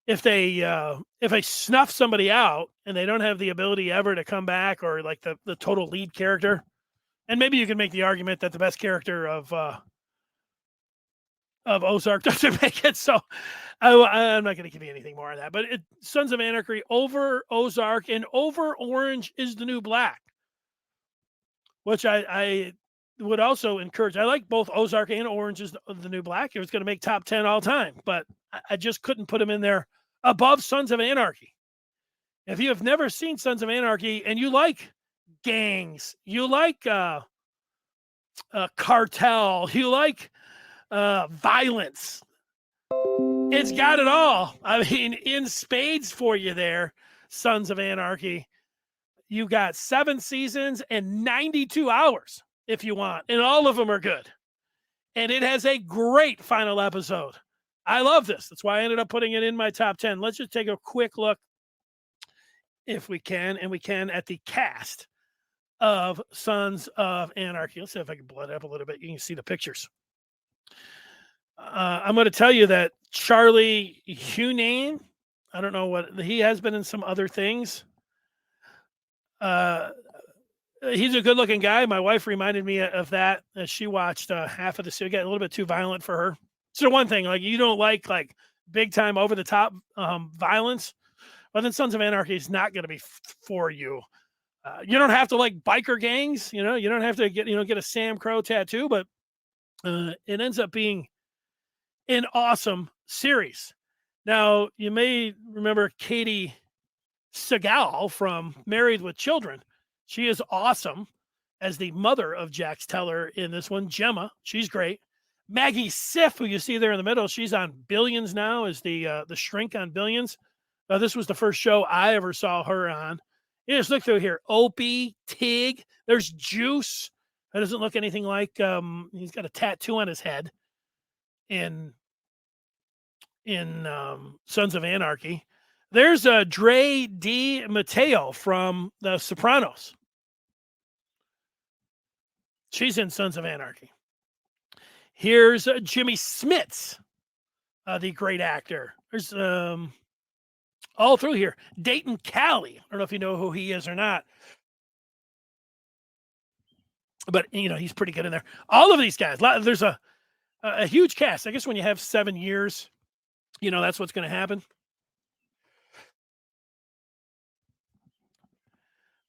if they snuff somebody out and they don't have the ability ever to come back, or like the total lead character, and maybe you can make the argument that the best character of Ozark doesn't make it. So I'm not going to give you anything more on that. But Sons of Anarchy over Ozark and over Orange is the New Black, which I would also encourage. I like both Ozark and Orange is the New Black. It was going to make top 10 all time, but I just couldn't put them in there above Sons of Anarchy. If you have never seen Sons of Anarchy and you like gangs, you like cartel, you like violence, it's got it all. I mean, in spades for you there, Sons of Anarchy. You got 7 seasons and 92 hours if you want, and all of them are good. And it has a great final episode. I love this. That's why I ended up putting it in my top 10. Let's just take a quick look, if we can, at the cast of Sons of Anarchy. Let's see if I can blow it up a little bit. You can see the pictures. I'm going to tell you that Charlie Hunnam, I don't know what, he has been in some other things. He's a good-looking guy. My wife reminded me of that as she watched half of the series. It got a little bit too violent for her. So one thing, like, you don't like big-time over-the-top violence, well, then Sons of Anarchy is not going to be for you. You don't have to like biker gangs. You don't have to get a Sam Crow tattoo, but it ends up being an awesome series. Now, you may remember Katie Segal from Married with Children. She is awesome as the mother of Jax Teller in this one. Gemma, she's great. Maggie Siff, who you see there in the middle, she's on Billions now, as the shrink on Billions. This was the first show I ever saw her on. You just look through here. Opie, Tig, there's Juice. That doesn't look anything like, he's got a tattoo on his head in Sons of Anarchy. There's Dre D. Mateo from The Sopranos. She's in Sons of Anarchy. Here's Jimmy Smits, the great actor. There's all through here. Dayton Cali. I don't know if you know who he is or not, but he's pretty good in there. All of these guys. There's a huge cast. I guess when you have 7 years, that's what's going to happen.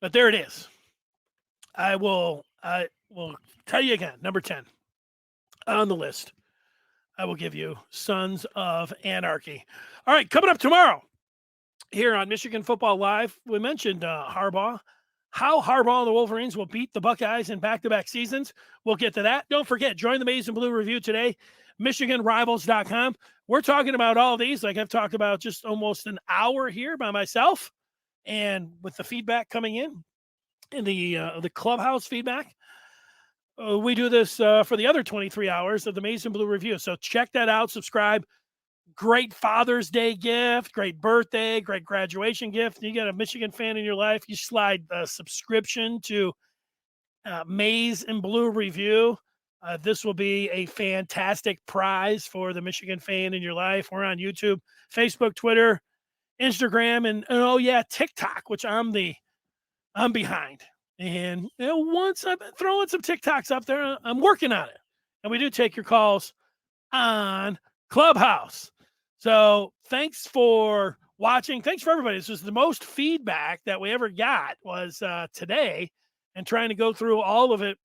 But there it is. I will tell you again, number 10 on the list. I will give you Sons of Anarchy. All right, coming up tomorrow here on Michigan Football Live, we mentioned Harbaugh, how Harbaugh and the Wolverines will beat the Buckeyes in back-to-back seasons. We'll get to that. Don't forget, join the Maize and Blue Review today, MichiganRivals.com. We're talking about all these, like I've talked about, just almost an hour here by myself, and with the feedback coming in the clubhouse feedback. We do this for the other 23 hours of the Maize and Blue Review. So check that out. Subscribe. Great Father's Day gift, great birthday, great graduation gift. You got a Michigan fan in your life, you slide a subscription to Maize and Blue Review. This will be a fantastic prize for the Michigan fan in your life. We're on YouTube, Facebook, Twitter, Instagram, and oh yeah, TikTok, which I'm behind. And once I've been throwing some TikToks up there, I'm working on it. And we do take your calls on Clubhouse. So thanks for watching. Thanks for everybody. This was the most feedback that we ever got was today. and trying to go through all of it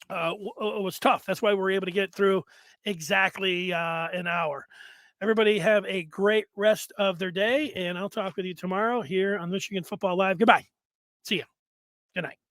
was tough. That's why we were able to get through exactly an hour. Everybody have a great rest of their day, and I'll talk with you tomorrow here on Michigan Football Live. Goodbye. See you. Good night.